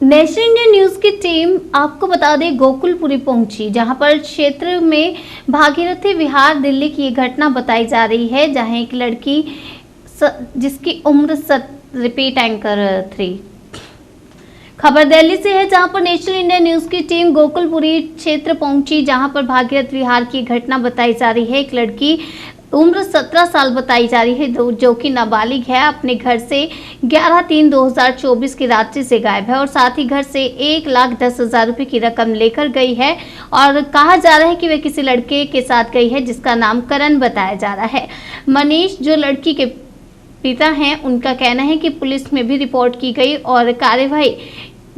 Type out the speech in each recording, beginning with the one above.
National India news की team आपको बता दें गोकुलपुरी पहुंची, जहां पर क्षेत्र में भागीरथी विहार दिल्ली की ये घटना बताई जा रही है, जहां एक लड़की जिसकी उम्र रिपीट एंकर 3। खबर दिल्ली से है, जहां पर नेशनल इंडिया न्यूज की टीम गोकुलपुरी क्षेत्र पहुंची, जहां पर भागीरथ विहार की घटना बताई जा रही है। एक लड़की उम्र 17 साल बताई जा रही है, जो कि नाबालिग है, अपने घर से 11/3/2024 की रात्रि से गायब है और साथ ही घर से 1,10,000 रुपये की रकम लेकर गई है। और कहा जा रहा है कि वह किसी लड़के के साथ गई है जिसका नाम करण बताया जा रहा है। मनीष जो लड़की के पिता हैं, उनका कहना है कि पुलिस में भी रिपोर्ट की गई और कार्यवाही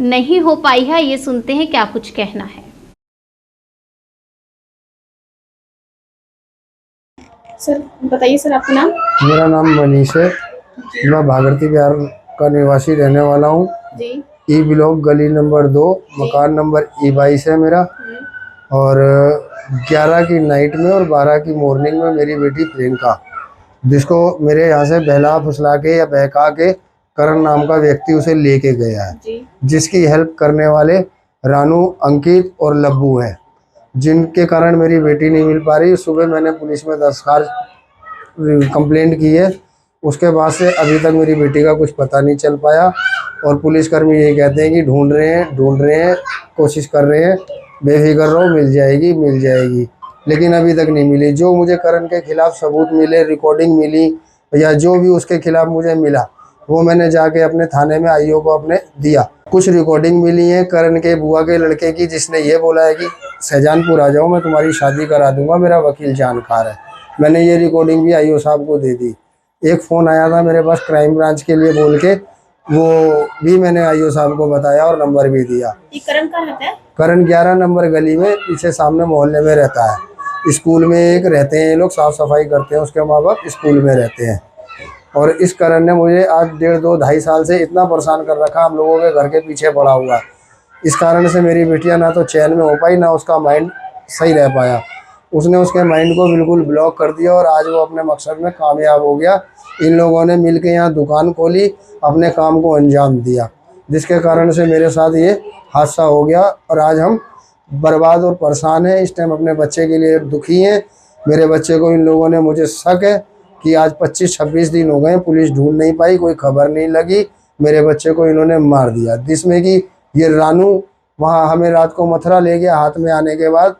नहीं हो पाई है। ये सुनते हैं क्या कुछ कहना है। सर बताइए सर, आपका नाम? मेरा नाम मनीष है। मैं भागीरथी विहार का निवासी रहने वाला हूँ जी। ई ब्लॉक गली नंबर 2 मकान नंबर E22 है मेरा। और 11 की नाइट में और 12 की मॉर्निंग में मेरी बेटी प्रियंका, जिसको मेरे यहाँ से बहला फुसला के या बहका के करण नाम का व्यक्ति उसे लेके गया है, जिसकी हेल्प करने वाले रानू, अंकित और लब्बू है, जिनके कारण मेरी बेटी नहीं मिल पा रही। सुबह मैंने पुलिस में दरखास्त कंप्लेंट की है, उसके बाद से अभी तक मेरी बेटी का कुछ पता नहीं चल पाया। और पुलिसकर्मी यही कहते हैं कि ढूंढ रहे हैं, कोशिश कर रहे हैं, बेफिक्र रहो, मिल जाएगी, लेकिन अभी तक नहीं मिली। जो मुझे करण के खिलाफ सबूत मिले, रिकॉर्डिंग मिली या जो भी उसके खिलाफ मुझे मिला, वो मैंने जाके अपने थाने में आईओ को अपने दिया। कुछ रिकॉर्डिंग मिली है करण के बुआ के लड़के की, जिसने ये बोला है कि शाहजहानपुर आ जाओ, मैं तुम्हारी शादी करा दूंगा, मेरा वकील जानकार है। मैंने ये रिकॉर्डिंग भी आईओ साहब को दे दी। एक फ़ोन आया था मेरे पास क्राइम ब्रांच के लिए बोल के, वो भी मैंने आईओ साहब को बताया और नंबर भी दिया। ये करण कहाँ रहता है? करण 11 नंबर गली में पीछे सामने मोहल्ले में रहता है। स्कूल में एक रहते हैं, ये लोग साफ सफाई करते हैं, उसके माँ बाप स्कूल में रहते हैं। और इस करण ने मुझे आज 1.5-2 साल से इतना परेशान कर रखा, हम लोगों के घर के पीछे पड़ा हुआ। इस कारण से मेरी बिटिया ना तो चैन में हो पाई, ना उसका माइंड सही रह पाया। उसने उसके माइंड को बिल्कुल ब्लॉक कर दिया और आज वो अपने मकसद में कामयाब हो गया। इन लोगों ने मिलकर यहाँ दुकान खोली, अपने काम को अंजाम दिया, जिसके कारण से मेरे साथ ये हादसा हो गया और आज हम बर्बाद और परेशान हैं। इस टाइम अपने बच्चे के लिए दुखी हैं। मेरे बच्चे को इन लोगों ने, मुझे शक है कि आज 25-26 दिन हो गए, पुलिस ढूंढ नहीं पाई, कोई खबर नहीं लगी, मेरे बच्चे को इन्होंने मार दिया। जिसमें कि ये रानू वहाँ हमें रात को मथुरा ले गया, हाथ में आने के बाद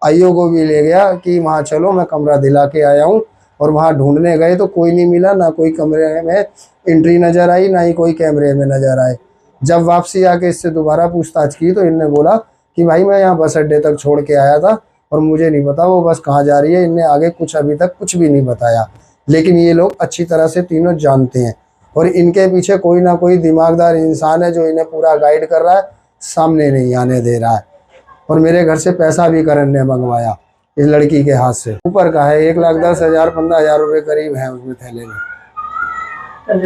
आईओ को भी ले गया कि वहाँ चलो, मैं कमरा दिला के आया हूँ। और वहाँ ढूंढने गए तो कोई नहीं मिला, ना कोई कमरे में एंट्री नज़र आई, ना ही कोई कैमरे में नज़र आए। जब वापसी आके इससे दोबारा पूछताछ की तो इनने बोला कि भाई मैं यहाँ बस अड्डे तक छोड़ के आया था और मुझे नहीं पता वो बस कहाँ जा रही है। इनने आगे कुछ अभी तक कुछ भी नहीं बताया, लेकिन ये लोग अच्छी तरह से तीनों जानते हैं और इनके पीछे कोई ना कोई दिमागदार इंसान है जो इन्हें पूरा गाइड कर रहा है, सामने नहीं आने दे रहा है। और मेरे घर से पैसा भी करण ने मंगवाया इस लड़की के हाथ से, ऊपर का है 1,10,000-15,000 रुपये करीब है उसमें थैले में।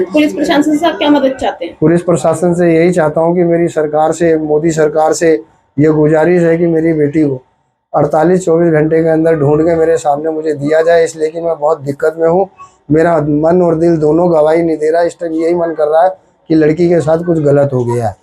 पुलिस प्रशासन से आप क्या मदद चाहते हैं? पुलिस प्रशासन से यही चाहता हूँ कि मेरी सरकार से, मोदी सरकार से ये गुजारिश है कि मेरी बेटी को 48-24 घंटे के अंदर ढूंढ के मेरे सामने मुझे दिया जाए, इसलिए कि मैं बहुत दिक्कत में हूँ। मेरा मन और दिल दोनों गवाही नहीं दे रहा। इस टाइम यही मन कर रहा है कि लड़की के साथ कुछ गलत हो गया है,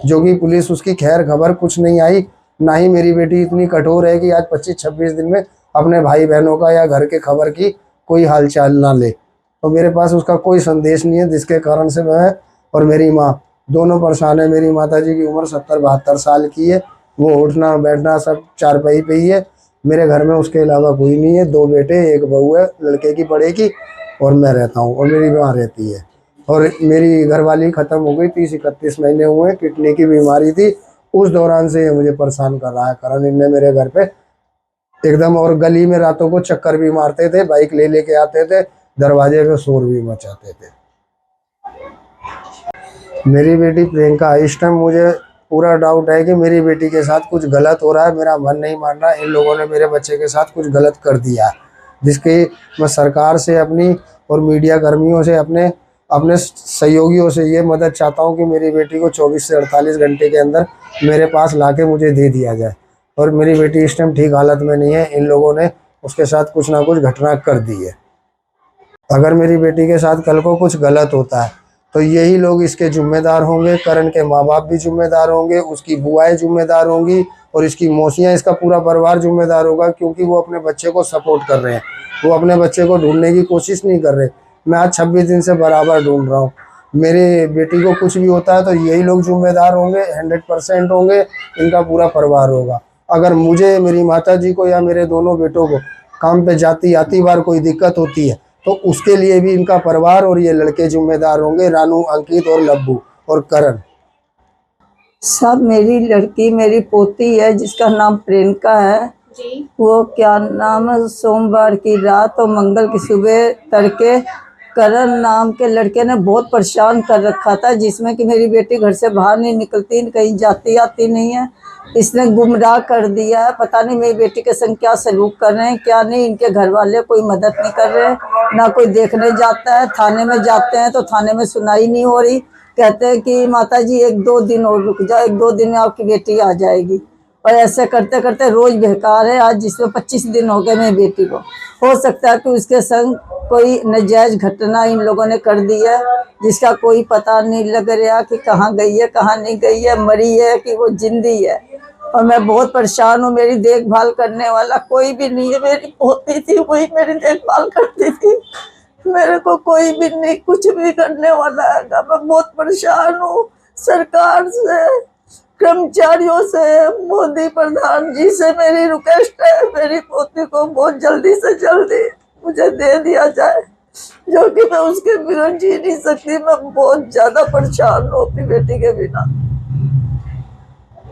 जो कि पुलिस उसकी खैर खबर कुछ नहीं आई। ना ही मेरी बेटी इतनी कठोर है कि आज 25-26 दिन में अपने भाई बहनों का या घर के खबर की कोई हालचाल ना ले। तो मेरे पास उसका कोई संदेश नहीं है, जिसके कारण से मैं और मेरी माँ दोनों परेशान है। मेरी माताजी की उम्र 70-72 साल की है, वो उठना बैठना सब चारपाई पे ही है। मेरे घर में उसके अलावा कोई नहीं है, 2 बेटे 1 बहू है, लड़के की बड़े की, और मैं रहता हूँ और मेरी माँ रहती है। और मेरी घरवाली ख़त्म हो गई, 30-31 महीने हुए, किडनी की बीमारी थी। उस दौरान से ये मुझे परेशान कर रहा है कारण इनने मेरे घर पे एकदम, और गली में रातों को चक्कर भी मारते थे, बाइक ले लेके आते थे, दरवाजे पे शोर भी मचाते थे। मेरी बेटी प्रियंका, इस टाइम मुझे पूरा डाउट है कि मेरी बेटी के साथ कुछ गलत हो रहा है। मेरा मन नहीं मान रहा, इन लोगों ने मेरे बच्चे के साथ कुछ गलत कर दिया है, जिसके मैं सरकार से अपनी और मीडिया कर्मियों से अपने सहयोगियों से ये मदद चाहता हूँ कि मेरी बेटी को 24 से 48 घंटे के अंदर मेरे पास लाके मुझे दे दिया जाए। और मेरी बेटी इस टाइम ठीक हालत में नहीं है, इन लोगों ने उसके साथ कुछ ना कुछ घटना कर दी है। अगर मेरी बेटी के साथ कल को कुछ गलत होता है तो यही लोग इसके जिम्मेदार होंगे। करण के माँ बाप भी जिम्मेदार होंगे, उसकी बुआएं जिम्मेदार होंगी और इसकी मौसियाँ, इसका पूरा परिवार जिम्मेदार होगा, क्योंकि वो अपने बच्चे को सपोर्ट कर रहे हैं। वो अपने बच्चे को ढूंढने की कोशिश नहीं कर रहे। मैं आज 26 दिन से बराबर ढूंढ रहा हूँ। मेरे बेटी को कुछ भी होता है तो यही लोग जिम्मेदार होंगे, 100% होंगे, इनका पूरा परिवार होगा। अगर मुझे, मेरी माताजी को या मेरे दोनों बेटों को काम पे जाती आती बार कोई दिक्कत होती है तो उसके लिए भी इनका परिवार और ये लड़के जिम्मेदार होंगे, रानू, अंकित और लब्बू और करण। सब मेरी लड़की, मेरी पोती है जिसका नाम प्रियंका है जी। वो क्या नाम है, सोमवार की रात और मंगल की सुबह तड़के करण नाम के लड़के ने बहुत परेशान कर रखा था, जिसमें कि मेरी बेटी घर से बाहर नहीं निकलती, कहीं जाती आती नहीं है। इसने गुमराह कर दिया है। पता नहीं मेरी बेटी के संग क्या सलूक कर रहे हैं क्या नहीं। इनके घर वाले कोई मदद नहीं कर रहे, ना कोई देखने जाता है। थाने में जाते हैं तो थाने में सुनाई नहीं हो रही। कहते हैं कि माताजी 1-2 दिन और रुक जाओ, 1-2 दिन में आपकी बेटी आ जाएगी। और ऐसे करते करते रोज बेकार है। आज जिसमें 25 दिन हो गए मेरी बेटी को। हो सकता है कि उसके संग कोई नाजायज घटना इन लोगों ने कर दी है, जिसका कोई पता नहीं लग रहा कि कहाँ गई है, कहाँ नहीं गई है, मरी है कि वो जिंदी है। और मैं बहुत परेशान हूँ। मेरी देखभाल करने वाला कोई भी नहीं है। मेरी पोती थी, वही मेरी देखभाल करती थी। मेरे को कोई भी नहीं, कुछ भी करने वाला है। मैं बहुत परेशान हूँ। सरकार से, कर्मचारियों से, मोदी प्रधान जी से मेरी रिक्वेस्ट है, मेरी पोती को बहुत जल्दी से जल्दी मुझे दे दिया जाए, जो कि मैं उसके बिना जी नहीं सकती। मैं बहुत ज्यादा परेशान हूँ अपनी बेटी के बिना।